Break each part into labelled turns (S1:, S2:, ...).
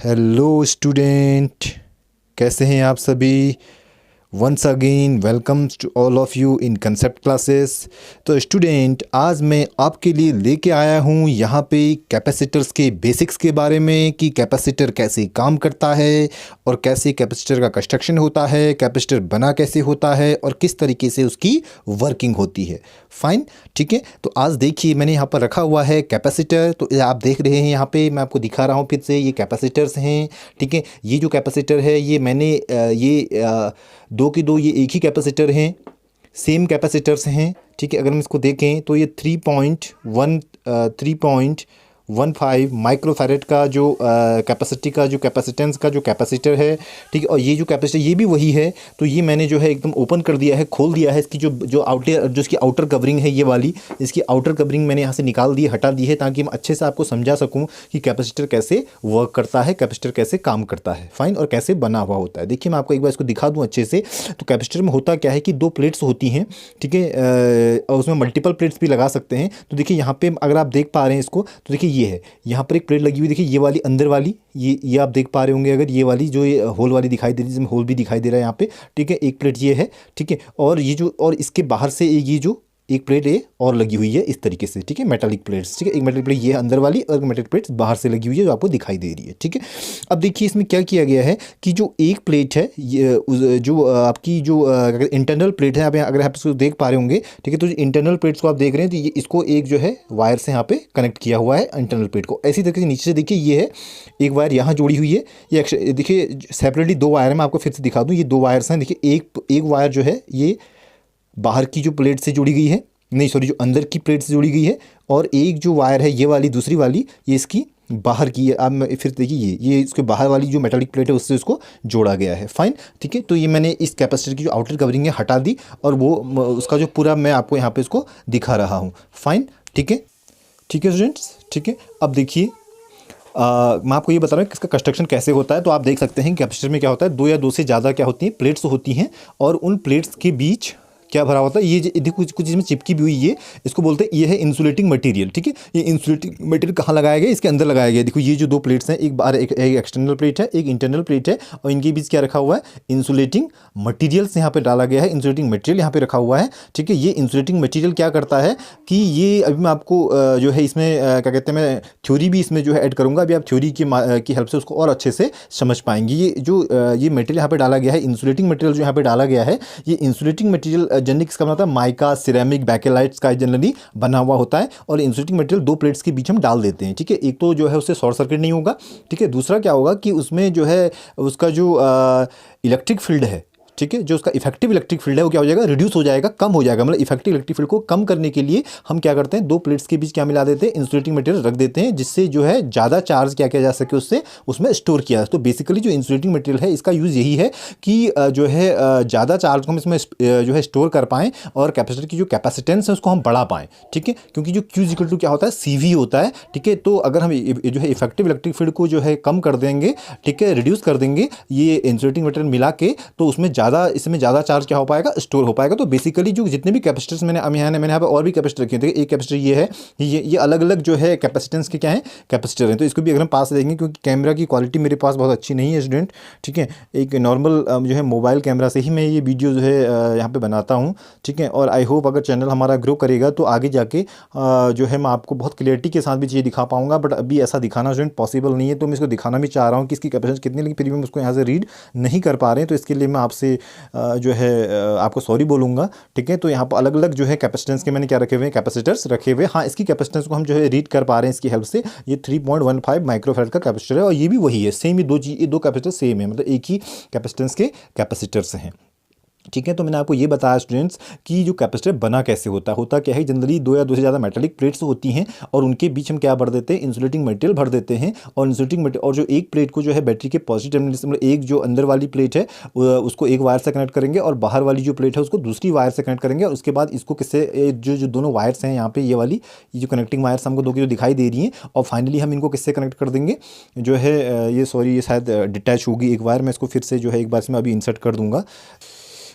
S1: Hello student, कैसे हैं आप सभी। Once again welcomes to all of you in concept classes. तो स्टूडेंट, आज मैं आपके लिए लेके आया हूँ यहाँ पे कैपेसिटर्स के बेसिक्स के बारे में कि कैपेसिटर कैसे काम करता है और कैसे कैपेसिटर का कंस्ट्रक्शन होता है, कैपेसिटर बना कैसे होता है और किस तरीके से उसकी वर्किंग होती है। फाइन, ठीक है। तो आज देखिए मैंने यहाँ पर रखा हुआ है कैपेसिटर। तो आप देख रहे हैं यहाँ पे मैं आपको दिखा रहा हूँ फिर से, ये कैपेसिटर्स हैं, ठीक है। ये जो कैपेसिटर है ये मैंने दो के दो ये एक ही कैपेसिटर हैं, सेम कैपेसिटर्स हैं, ठीक है। अगर हम इसको देखें तो ये 3.15 माइक्रोफैरेड का जो कैपेसिटी का जो कैपेसिटेंस का जो कैपेसिटर है, ठीक है। और ये जो कैपेसिटर ये भी वही है। तो ये मैंने जो है एकदम ओपन कर दिया है, खोल दिया है। इसकी जो इसकी आउटर कवरिंग है ये वाली, इसकी आउटर कवरिंग मैंने यहाँ से निकाल दी, हटा दी है, ताकि मैं अच्छे से आपको समझा सकूँ कि कैपेसिटर कैसे वर्क करता है, कैपेसिटर कैसे काम करता है, फाइन, और कैसे बना हुआ होता है। देखिए मैं आपको एक बार इसको दिखा दूँ अच्छे से। तो कैपेसिटर में होता क्या है कि दो प्लेट्स होती हैं, ठीक है, और उसमें मल्टीपल प्लेट्स भी लगा सकते हैं। तो देखिए यहाँ पे अगर आप देख पा रहे हैं इसको, तो देखिए ये है, यहाँ पर एक प्लेट लगी हुई, देखिए ये वाली अंदर वाली, ये आप देख पा रहे होंगे अगर, ये वाली जो ये होल वाली दिखाई दे रही है, जिसमें होल भी दिखाई दे रहा है यहाँ पे, ठीक है। एक प्लेट ये है, ठीक है। और ये जो, और इसके बाहर से ये जो एक प्लेट ये और लगी हुई है इस तरीके से, ठीक है, मेटालिक प्लेट्स, ठीक है। एक मेटालिक प्लेट ये है अंदर वाली और मेटालिक प्लेट्स बाहर से लगी हुई है जो आपको दिखाई दे रही है, ठीक है। अब देखिए इसमें क्या किया गया है कि जो एक प्लेट है ये जो आपकी जो इंटरनल प्लेट है, अगर आप इसको देख पा रहे होंगे, ठीक है। तो इंटरनल प्लेट्स को आप देख रहे हैं, तो ये इसको एक जो है वायर से यहाँ पे कनेक्ट किया हुआ है इंटरनल प्लेट को। ऐसी तरीके से नीचे से देखिए ये है, एक वायर यहाँ जोड़ी हुई है, ये देखिए सेपरेटली दो वायर है। मैं आपको फिर से दिखा दूँ, ये दो वायर्स हैं। देखिए एक वायर जो है ये बाहर की जो प्लेट से जुड़ी गई है, नहीं सॉरी, जो अंदर की प्लेट से जुड़ी गई है, और एक जो वायर है ये वाली दूसरी वाली, ये इसकी बाहर की है। अब फिर देखिए ये इसके बाहर वाली जो मेटालिक प्लेट है उससे उसको जोड़ा गया है, फाइन, ठीक है। तो ये मैंने इस कैपेसिटर की जो आउटर कवरिंग है हटा दी, और वो उसका जो पूरा मैं आपको यहाँ पे इसको दिखा रहा हूँ, फाइन, ठीक है, ठीक है स्टूडेंट्स, ठीक है। अब देखिए मैं आपको ये बता रहा हूँ कि इसका कंस्ट्रक्शन कैसे होता है। तो आप देख सकते हैं कि कैपेसिटर में क्या होता है, दो या दो से ज़्यादा क्या होती हैं, प्लेट्स होती हैं, और उन प्लेट्स के बीच क्या भरा होता है, ये कुछ इसमें चिपकी भी हुई है, इसको बोलते हैं, ये है इंसुलेटिंग मटेरियल, ठीक है। ये इंसुलेटिंग मटेरियल कहाँ लगाया गया, इसके अंदर लगाया गया। देखो ये जो दो प्लेट्स हैं, एक बाहर एक एक्सटर्नल प्लेट है, एक इंटरनल प्लेट है, और इनके बीच क्या रखा हुआ है, इंसुलेटिंग मटीरियल्स यहाँ पे डाला गया है, इंसुलेटिंग मटेरियल यहाँ पे रखा हुआ है, ठीक है। ये इंसुलेटिंग मटेरियल क्या करता है कि ये अभी मैं आपको जो है इसमें क्या कहते हैं, मैं थ्योरी भी इसमें जो है ऐड करूँगा, अभी आप थ्योरी की हेल्प से उसको और अच्छे से समझ पाएंगे। ये जो ये मटेरियल यहाँ पे डाला गया है, इंसुलेटिंग मटेरियल जो यहाँ पे डाला गया है, ये इंसुलेटिंग मटेरियल जनरली किसका बना होता है, माइका, सिरेमिक, बैकेलाइट्स का जनरली बना हुआ होता है। और इंसुलेटिंग मटेरियल दो प्लेट्स के बीच हम डाल देते हैं, ठीक है। एक तो जो है उससे शॉर्ट सर्किट नहीं होगा, ठीक है। दूसरा क्या होगा कि उसमें जो है उसका जो इलेक्ट्रिक फील्ड है, ठीक है, जो उसका इफेक्टिव इलेक्ट्रिक फील्ड है वो क्या हो जाएगा, रिड्यूस हो जाएगा, कम हो जाएगा। मतलब इफेक्टिव इलेक्ट्रिक फील्ड को कम करने के लिए हम क्या करते हैं, दो प्लेट्स के बीच क्या मिला देते हैं, इंसुलेटिंग मटेरियल रख देते हैं, जिससे जो है ज़्यादा चार्ज क्या किया जा सके उससे, उसमें स्टोर किया। तो बेसिकली जो इंसुलेटिंग मटेरियल है इसका यूज़ यही है कि जो है ज़्यादा चार्ज को हम इसमें जो है स्टोर कर पाएँ, और कैपेसिटर की जो कैपेसिटेंस है उसको हम बढ़ा पाएँ, ठीक है। क्योंकि जो Q इक्वल टू क्या होता है, CV होता है, ठीक है। तो अगर हम जो है इफेक्टिव इलेक्ट्रिक फील्ड को जो है कम कर देंगे, ठीक है, रिड्यूस कर देंगे ये इंसुलेटिंग मटेरियल मिला के, तो उसमें इसमें ज़्यादा चार्ज क्या हो पाएगा, स्टोर हो पाएगा। तो बेसिकली जो जितने भी कैपेसिटर्स मैंने यहाँ पे और भी कैपेसिटर रखे थे, एक कैपेसिटर ये है, ये अलग अलग जो है कैपेसिटेंस के क्या है, कैपेसिटर हैं। तो इसको भी अगर हम पास देखेंगे, क्योंकि कैमरा की क्वालिटी मेरे पास बहुत अच्छी नहीं है स्टूडेंट, ठीक है। एक नॉर्मल जो है मोबाइल कैमरा से ही मैं ये वीडियो जो है यहाँ पे बनाता हूँ, ठीक है। और आई होप अगर चैनल हमारा ग्रो करेगा तो आगे जाके जो है मैं आपको बहुत क्लियरिटी के साथ भी चीज़ें दिखा पाऊँगा। बट अभी ऐसा दिखाना स्टूडेंट पॉसिबल नहीं है। तो मैं इसको दिखाना भी चाह रहा हूँ कि इसकी कैपेसिटी कितनी, लेकिन फिर भी हम उसको यहाँ से रीड नहीं कर पा रहे हैं। तो इसके लिए मैं आपसे जो है आपको सॉरी बोलूँगा, ठीक है। तो यहाँ पर अलग अलग जो है कैपेसिटेंस के मैंने क्या रखे हुए हैं, कैपेसिटर्स रखे हुए। हाँ, इसकी कैपेसिटेंस को हम जो है रीड कर पा रहे हैं इसकी हेल्प से। ये 3.15 माइक्रोफैराड का कैपेसिटर है, और ये भी वही है, सेम ही दो कैपेसिटर सेम है, मतलब एक ही कैपेसिटेंस के कैपेसिटर्स हैं, ठीक है। तो मैंने आपको ये बताया स्टूडेंट्स कि जो कैपेसिटर बना कैसे होता क्या है, जनरली दो या दो से ज़्यादा मेटालिक प्लेट्स होती हैं, और उनके बीच हम क्या भर देते हैं, इंसुलेटिंग मटेरियल भर देते हैं। और इंसुलेटिंग मटेरियल, और जो एक प्लेट को जो है बैटरी के पॉजिटिव टर्मिनल से, मतलब एक जो अंदर वाली प्लेट है उसको एक वायर से कनेक्ट करेंगे, और बाहर वाली जो प्लेट है उसको दूसरी वायर से कनेक्ट करेंगे। और उसके बाद इसको किससे, जो दोनों वायर्स हैं यहाँ पे, ये वाली ये जो कनेक्टिंग वायर्स हमको दो की जो दिखाई दे रही हैं, और फाइनली हम इनको किससे कनेक्ट कर देंगे, जो है ये शायद डिटैच होगी एक वायर, मैं इसको फिर से जो है एक बार से मैं अभी इंसर्ट कर दूँगा।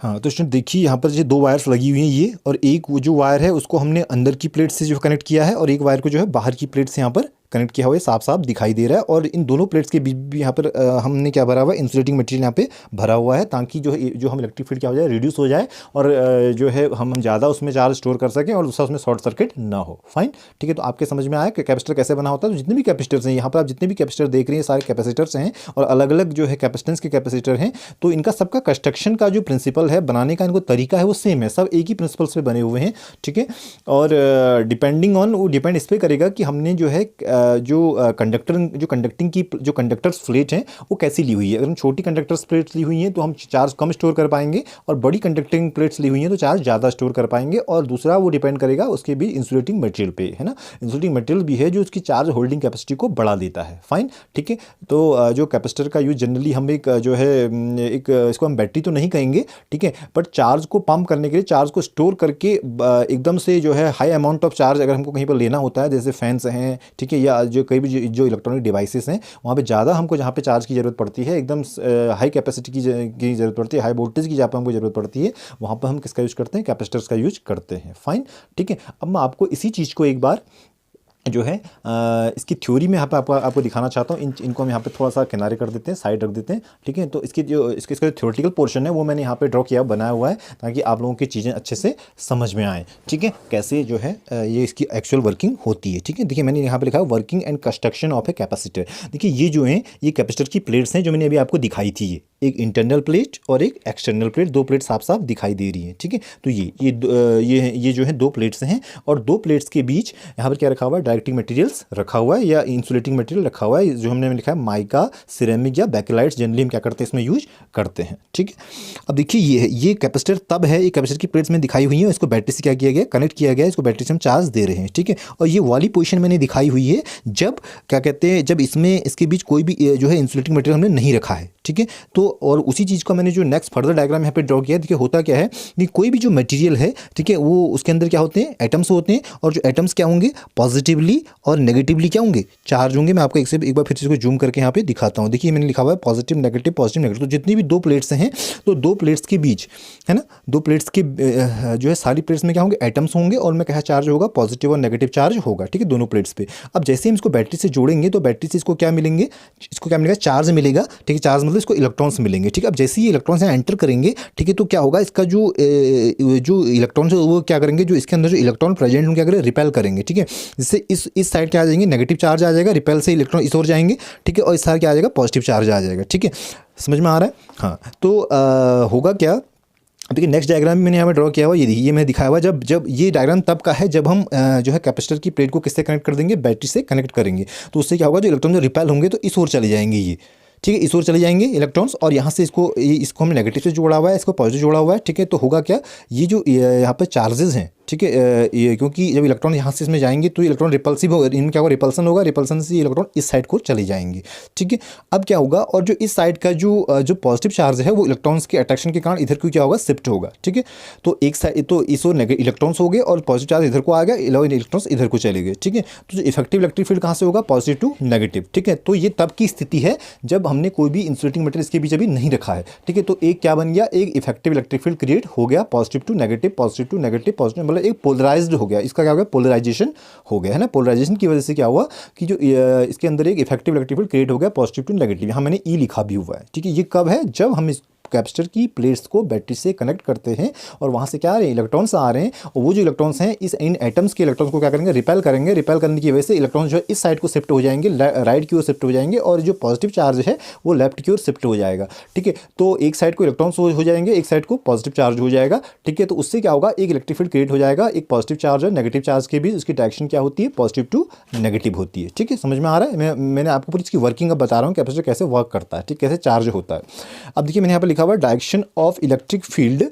S1: हाँ, तो स्टूडेंट देखिए यहाँ पर ये दो वायर्स लगी हुई हैं ये, और एक वो जो वायर है उसको हमने अंदर की प्लेट से जो कनेक्ट किया है, और एक वायर को जो है बाहर की प्लेट से यहाँ पर कनेक्ट किया हुआ है साफ साफ दिखाई दे रहा है। और इन दोनों प्लेट्स के बीच भी यहाँ पर हमने क्या भरा हुआ है, इंसुलेटिंग मटेरियल यहाँ पे भरा हुआ है, ताकि जो हम इलेक्ट्रिक फील्ड क्या हो जाए, रिड्यूस हो जाए और जो है हम ज़्यादा उसमें चार्ज स्टोर कर सकें और दूसरा उसमें शॉर्ट सर्किट ना हो। फाइन, ठीक है। तो आपके समझ में आया कि कैपेसिटर कैसे बना होता है। तो जितने भी कैपेसिटर्स हैं यहाँ पर, आप जितने भी कैपेसिटर देख रहे हैं सारे कैपेसिटर्स हैं और अलग अलग जो है कैपेसिटेंस के कैपेसिटर हैं। तो इनका सबका कंस्ट्रक्शन का जो प्रिंसिपल है, बनाने का इनको तरीका है, वो सेम है, सब एक ही प्रिंसिपल से बने हुए हैं, ठीक है। और डिपेंडिंग ऑन, वो डिपेंड इस पर करेगा कि हमने जो है जो कंडक्टर्स प्लेट हैं वो कैसी ली हुई है। अगर हम छोटी कंडक्टर्स प्लेट्स ली हुई हैं तो हम चार्ज कम स्टोर कर पाएंगे, और बड़ी कंडक्टिंग प्लेट्स ली हुई हैं तो चार्ज ज़्यादा स्टोर कर पाएंगे। और दूसरा वो डिपेंड करेगा उसके भी इंसुलेटिंग मटेरियल पे, है ना। इंसुलेटिंग मटेरियल भी है जो उसकी चार्ज होल्डिंग कैपेसिटी को बढ़ा देता है। फाइन, ठीक है। तो जो कैपेसिटर का यूज जनरली हम एक जो है एक इसको हम बैटरी तो नहीं कहेंगे, ठीक है, बट चार्ज को पंप करने के लिए, चार्ज को स्टोर करके एकदम से जो है हाई अमाउंट ऑफ चार्ज अगर हमको कहीं पर लेना होता है, जैसे फैंस हैं, ठीक है, या जो कई भी जो इलेक्ट्रॉनिक डिवाइसेस हैं, वहाँ पे ज़्यादा हमको जहाँ पे चार्ज की ज़रूरत पड़ती है, एकदम हाई कैपेसिटी की ज़रूरत पड़ती है, हाई वोल्टेज की जहाँ पर हमको ज़रूरत पड़ती है, वहाँ पर हम किसका यूज़ करते हैं, कैपेसिटर्स का यूज करते हैं। फाइन, ठीक है। अब मैं आपको इसी चीज़ को एक बार जो है इसकी थ्योरी में यहाँ पे आपको दिखाना चाहता हूँ। इनको हम यहाँ पे थोड़ा सा किनारे कर देते हैं, साइड रख देते हैं, ठीक है। तो इसका थ्योरेटिकल पोर्शन है वो मैंने यहाँ पे ड्रॉ किया, बनाया हुआ है, ताकि आप लोगों की चीज़ें अच्छे से समझ में आए, ठीक है, कैसे जो है ये इसकी एक्चुअल वर्किंग होती है, ठीक है। देखिए मैंने यहाँ पे लिखा है working and construction of a capacitor. देखिए ये जो है ये कैपेसिटर की प्लेट्स हैं जो मैंने अभी आपको दिखाई थी, ये एक इंटरनल प्लेट और एक एक्सटर्नल प्लेट, दो प्लेट साफ साफ दिखाई दे रही हैं, ठीक है। तो ये जो है दो प्लेट्स हैं, और दो प्लेट्स के बीच यहाँ पर क्या रखा हुआ है, डायरेक्टिंग मटेरियल्स रखा हुआ है या इंसुलेटिंग मटेरियल रखा हुआ है, जो हमने लिखा है माइका, सिरेमिक या बैकेलाइट्स, जनरली हम क्या करते हैं इसमें यूज करते हैं, ठीक है। अब देखिए ये कैपेसिटर तब है, ये कैपेसिटर की प्लेट्स में दिखाई हुई है, इसको बैटरी से क्या किया गया, कनेक्ट किया गया, इसको बैटरी से हम चार्ज दे रहे हैं, ठीक है। और ये वाली पोजिशन मैंने दिखाई हुई है जब क्या कहते हैं, जब इसमें इसके बीच कोई भी जो है इंसुलेटिंग मटेरियल हमने नहीं रखा है, ठीक है। तो और उसी चीज़ को मैंने जो नेक्स्ट फर्दर डायग्राम यहाँ पे ड्रॉ किया है, देखिए होता क्या है कि कोई भी जो मटेरियल है, ठीक है, वो उसके अंदर क्या होते हैं, एटम्स होते हैं, और जो एटम्स क्या होंगे, पॉजिटिवली और नेगेटिवली क्या होंगे, चार्ज होंगे। मैं आपको एक बार फिर से इसको जूम करके यहाँ पे दिखाता हूँ। देखिए मैंने लिखा हुआ है पॉजिटिव नेगेटिव पॉजिटिव नेगेटिव। तो जितनी भी दो प्लेट्स हैं, तो दो प्लेट्स के बीच, है ना, दो प्लेट्स के जो है सारी प्लेट्स में क्या होंगे, एटम्स होंगे, और मैं कहा चार्ज होगा, पॉजिटिव और नेगेटिव चार्ज होगा, ठीक है, दोनों प्लेट्स पे। अब जैसे हम इसको बैटरी से जोड़ेंगे तो बैटरी से इसको क्या मिलेंगे, इसको क्या मिलेगा, चार्ज मिलेगा, ठीक है, चार्ज मतलब इसको इलेक्ट्रॉन्स मिलेंगे, ठीक है। अब जैसे ये इलेक्ट्रॉन्स यहाँ एंटर करेंगे, ठीक है, तो क्या होगा, इसका जो इलेक्ट्रॉन्स है वो क्या करेंगे, जो इसके अंदर जो इलेक्ट्रॉन प्रेजेंट क्या करेंगे, रिपेल करेंगे, ठीक है। जिससे इस साइड क्या आ जाएंगे, नेगेटिव चार्ज आ जाएगा, रिपेल से इलेक्ट्रॉन इस ओर जाएंगे, ठीक है, और इस साइड क्या आ जाएगा, पॉजिटिव चार्ज आ जाएगा, ठीक है। समझ में आ रहा है, हाँ। तो होगा क्या, देखिए नेक्स्ट डायग्राम में मैंने यहाँ पे ड्रॉ किया हुआ, ये मैंने दिखाया हुआ, जब ये डायग्राम तब का है जब हम जो है कैपेसिटर की प्लेट को किससे कनेक्ट कर देंगे, बैटरी से कनेक्ट करेंगे। तो उससे क्या होगा, जो इलेक्ट्रॉन जो रिपेल होंगे तो इस ओर चले जाएंगे ये, ठीक है, इस ओर चले जाएंगे इलेक्ट्रॉन्स, और यहाँ से इसको हमने नेगेटिव से जोड़ा हुआ है, इसको पॉजिटिव जोड़ा हुआ है, ठीक है। तो होगा क्या, ये जो यहाँ पे चार्जेस हैं, ठीक है, ये क्योंकि जब इलेक्ट्रॉन यहाँ से इसमें जाएंगे तो इलेक्ट्रॉन रिपल्सिव होगा, इनमें क्या होगा, रिपल्सन होगा, रिपल्सन से इलेक्ट्रॉन इस साइड को चले जाएंगे, ठीक है। अब क्या होगा, और जो इस साइड का जो पॉजिटिव चार्ज है वो इलेक्ट्रॉन्स के अट्रैक्शन के कारण इधर को क्या होगा, शिफ्ट होगा, ठीक है। तो एक साइड तो इस ओर इलेक्ट्रॉन्स हो गए और पॉजिटिव चार्ज इधर को आ गया, इलेक्ट्रॉन्स इधर को चले गए, ठीक है। तो जो इफेक्टिव इलेक्ट्रिक फील्ड कहाँ से होगा, पॉजिटिव टू नेगेटिव, ठीक है। तो ये तब की स्थिति है जब हमने कोई भी इंसुलेटिंग मटेरियल इसके बीच अभी नहीं रखा है, ठीक है। तो एक क्या बन गया, एक इफेक्टिव इलेक्ट्रिक फील्ड क्रिएट हो गया, positive to negative, positive to negative, positive, मतलब एक पोलराइज्ड हो गया, इसका क्या हो गया, पोलराइजेशन हो गया, है ना। पोलराइजेशन की वजह से क्या हुआ कि जो इसके अंदर एक इफेक्टिव इलेक्ट्रिक फील्ड क्रिएट हो गया, पॉजिटिव टू नेगेटिव। यहाँ मैंने ई लिखा भी हुआ है, ठीक है। ये कब है, जब हम इस कैपेसिटर की प्लेट्स को बैटरी से कनेक्ट करते हैं और वहाँ से क्या आ रहे हैं, इलेक्ट्रॉन्स आ रहे हैं, और वो जो इलेक्ट्रॉन्स हैं इन एटम्स के इलेक्ट्रॉन्स को क्या करेंगे, रिपेल करेंगे, रिपेल करने की वजह से इलेक्ट्रॉन्स जो है इस साइड को शिफ्ट हो जाएंगे, राइट की ओर शिफ्ट हो जाएंगे, और जो पॉजिटिव चार्ज है वो लेफ्ट की ओर शिफ्ट हो जाएगा, ठीक है। तो एक साइड को इलेक्ट्रॉन्स हो जाएंगे, एक साइड को पॉजिटिव चार्ज हो जाएगा, ठीक है। तो उससे क्या होगा, एक इलेक्ट्रिक फील्ड क्रिएट हो जाएगा, एक पॉजिटिव चार्ज और नेगेटिव चार्ज के बीच उसकी डायरेक्शन क्या होती है, पॉजिटिव टू नेगेटिव होती है, ठीक है। समझ में आ रहा है, मैंने आपको पूरी इसकी वर्किंग अब बता रहा हूँ, कैपेसिटर कैसे वर्क करता है, ठीक, कैसे चार्ज होता है। अब देखिए मैंने यहाँ पर लिखा हुआ direction of electric field,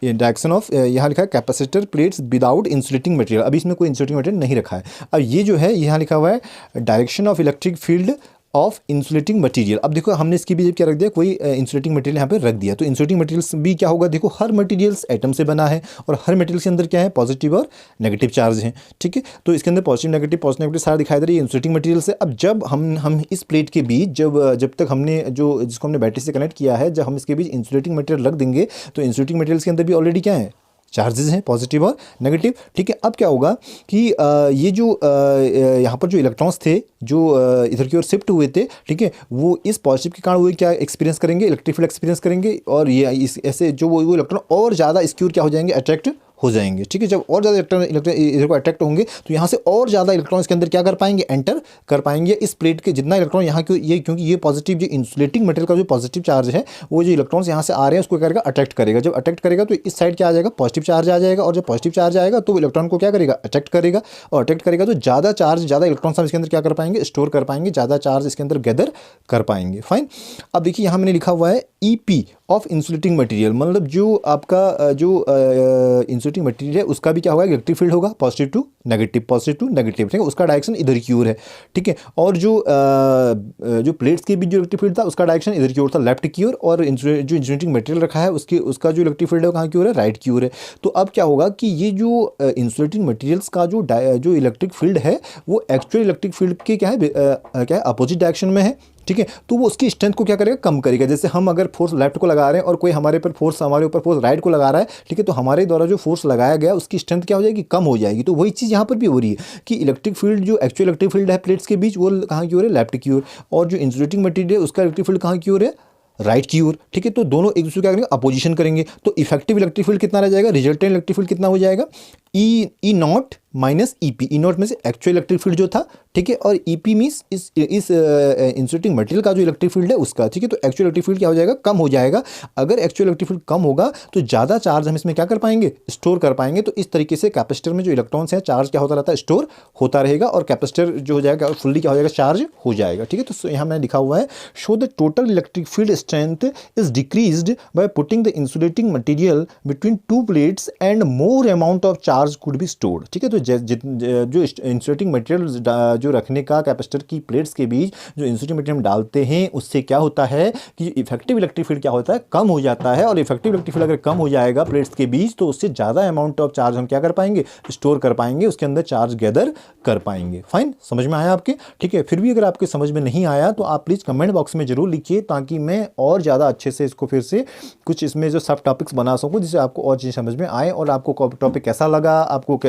S1: direction of, यहाँ लिखा है capacitor plates without insulating material. अभी इसमें कोई इंसुलेटिंग मटेरियल नहीं रखा है। अब ये जो है यहाँ लिखा हुआ है direction of electric field of insulating material. अब देखो हमने इसकी भी क्या रख दिया, कोई इंसुलेटिंग मटेरियल यहाँ पे रख दिया। तो इंसुलेटिंग मटेरियल्स भी क्या होगा, देखो हर मटेरियल्स एटम से बना है और हर मटेरियल के अंदर क्या है, पॉजिटिव और नेगेटिव चार्ज है, ठीक है। तो इसके अंदर पॉजिटिव नेगेटिव सारा दिखाई दे रही है इंसुलेटिंग मटेरियल से। अब जब हम इस प्लेट के बीच जब तक हमने जिसको हमने बैटरी से कनेक्ट किया है, जब हम इसके बीच इंसुलेटिंग मटेरियल रख देंगे तो इंसुलेटिंग मटेरियल्स के अंदर भी ऑलरेडी क्या है, चार्जेस हैं, पॉजिटिव और नेगेटिव। ठीक है, अब क्या होगा कि ये जो यहाँ पर जो इलेक्ट्रॉन्स थे जो इधर की ओर शिफ्ट हुए थे, ठीक है, वो इस पॉजिटिव के कारण वो क्या एक्सपीरियंस करेंगे, इलेक्ट्रिक फील्ड एक्सपीरियंस करेंगे, और ये इस ऐसे जो वो इलेक्ट्रॉन और ज़्यादा स्क्यूर क्या हो जाएंगे, अट्रैक्ट हो जाएंगे। ठीक है, जब और ज़्यादा इलेक्ट्रॉन इधर को अट्रैक्ट होंगे तो यहाँ से और ज़्यादा इलेक्ट्रॉन इसके अंदर क्या कर पाएंगे, एंटर कर पाएंगे। इस प्लेट के जितना इलेक्ट्रॉन यहाँ के ये, क्योंकि ये पॉजिटिव जो इंसुलेटिंग मटेरियल का जो पॉजिटिव चार्ज है, वो जो इलेक्ट्रॉन्स यहाँ से आ रहे हैं उसको क्या करेगा, अट्रैक्ट करेगा। जब अट्रैक्ट करेगा तो इस साइड क्या आ जाएगा, पॉजिटिव चार्ज आ जाएगा, और जब पॉजिटिव चार्ज आएगा तो इलेक्ट्रॉन को क्या करेगा, अट्रैक्ट करेगा, और अट्रैक्ट करेगा तो ज़्यादा चार्ज, ज़्यादा इलेक्ट्रॉन्स हम इसके अंदर क्या कर पाएंगे, स्टोर कर पाएंगे, ज़्यादा चार्ज इसके अंदर गैदर कर पाएंगे। फाइन। अब देखिए यहाँ मैंने लिखा हुआ है EP ऑफ इंसुलेटिंग मटेरियल, मतलब जो आपका जो इंसुलेटिंग मटेरियल है उसका भी क्या होगा, इलेक्ट्रिक फील्ड होगा, positive to negative, positive to negative. ठीक है, उसका डायरेक्शन इधर की ओर है। ठीक है, और जो प्लेट्स के बीच जो इलेक्ट्रिक फील्ड था उसका डायरेक्शन इधर की ओर था, लेफ्ट की ओर, और जो इंसुलेटिंग मटेरियल रखा है उसका जो इलेक्ट्रिक फील्ड है कहाँ की ओर है, राइट की ओर है। तो अब क्या होगा कि ये जो इंसुलेटिंग मटेरियल्स का जो इलेक्ट्रिक फील्ड है वो एक्चुअल इलेक्ट्रिक फील्ड के क्या है अपोजिट डायरेक्शन में है। ठीक है, तो वो उसकी स्ट्रेंथ को क्या करेगा, कम करेगा। जैसे हम अगर फोर्स लेफ्ट को लगा रहे हैं और कोई हमारे ऊपर फोर्स राइट को लगा रहा है, ठीक है, तो हमारे द्वारा जो फोर्स लगाया गया उसकी स्ट्रेंथ क्या हो जाएगी, कम हो जाएगी। तो वही चीज़ यहाँ पर भी हो रही है कि इलेक्ट्रिक फील्ड जो एक्चुअल इलेक्ट्रिक फील्ड है प्लेट्स के बीच, वो कहाँ की ओर है, लेफ्ट की ओर, और जो इंसुलेटिंग मटेरियल है उसका इलेक्ट्रिक फील्ड कहाँ की ओर है, राइट की ओर। ठीक है, तो दोनों एक दूसरे क्या करेंगे, अपोजिशन करेंगे। तो इफेक्टिव इलेक्ट्रिक फील्ड कितना रह जाएगा, रिजल्टेंट इलेक्ट्रिक फील्ड कितना हो जाएगा, E naught minus EP। E naught में से एक्चुअल इलेक्ट्रिक फील्ड जो था, ठीक है, और EP मीन्स इस इंसुलेटिंग मटेरियल का जो इलेक्ट्रिक फील्ड है उसका। ठीक है, तो एक्चुअल इलेक्ट्रिक फील्ड क्या हो जाएगा, कम हो जाएगा। अगर एक्चुअल इलेक्ट्रिक फील्ड कम होगा तो ज़्यादा चार्ज हम इसमें क्या कर पाएंगे, स्टोर कर पाएंगे। तो इस तरीके से कैपेसिटर में जो इलेक्ट्रॉन्स हैं चार्ज क्या होता रहता है, स्टोर होता रहेगा, और कैपेसिटर जो हो जाएगा फुल्ली क्या हो जाएगा, चार्ज हो जाएगा। ठीक है, तो यहाँ मैंने लिखा हुआ है, show the total electric field strength is decreased by putting the insulating material between two plates and more amount of charge could be stored. ठीक है, तो जो इंसुलेटिंग मटेरियल जो रखने का कैपेसिटर की प्लेट्स के बीच जो इंसुलेटिंग मटेरियल हम डालते हैं उससे क्या होता है कि इफेक्टिव इलेक्ट्रिक फील्ड क्या होता है, कम हो जाता है। और इफेक्टिव इलेक्ट्रिक फील्ड अगर कम हो जाएगा प्लेट्स के बीच तो उससे ज़्यादा अमाउंट ऑफ चार्ज हम क्या कर पाएंगे, स्टोर कर पाएंगे, उसके अंदर चार्ज गैदर कर पाएंगे। फाइन, समझ में आया आपके? ठीक है, फिर भी अगर आपके समझ में नहीं आया तो आप प्लीज़ कमेंट बॉक्स में जरूर लिखिए, ताकि मैं और ज़्यादा अच्छे से इसको फिर से कुछ इसमें जो सब टॉपिक्स बना सकूँ जिससे आपको और चीज़ें समझ में आए। और आपको टॉपिक कैसा लगा, आपको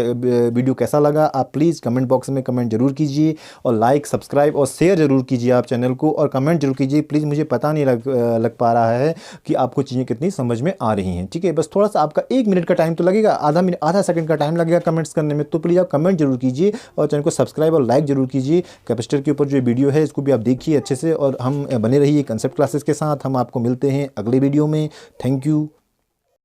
S1: वीडियो कैसा लगा, आप प्लीज़ कमेंट बॉक्स में कमेंट जरूर कीजिए, और लाइक, सब्सक्राइब और शेयर जरूर कीजिए आप चैनल को, और कमेंट जरूर कीजिए प्लीज़। मुझे पता नहीं लग पा रहा है कि आपको चीज़ें कितनी समझ में आ रही हैं। ठीक है, बस थोड़ा सा आपका 1 मिनट का टाइम तो लगेगा, आधा सेकंड का टाइम लगेगा कमेंट्स करने में, तो प्लीज़ आप कमेंट जरूर कीजिए और चैनल को सब्सक्राइब और लाइक जरूर कीजिए। कैपेसिटर के ऊपर जो वीडियो है इसको भी आप देखिए अच्छे से, और हम बने रहिए कंसेप्ट क्लासेस के साथ। हम आपको मिलते हैं अगले वीडियो में। Thank you.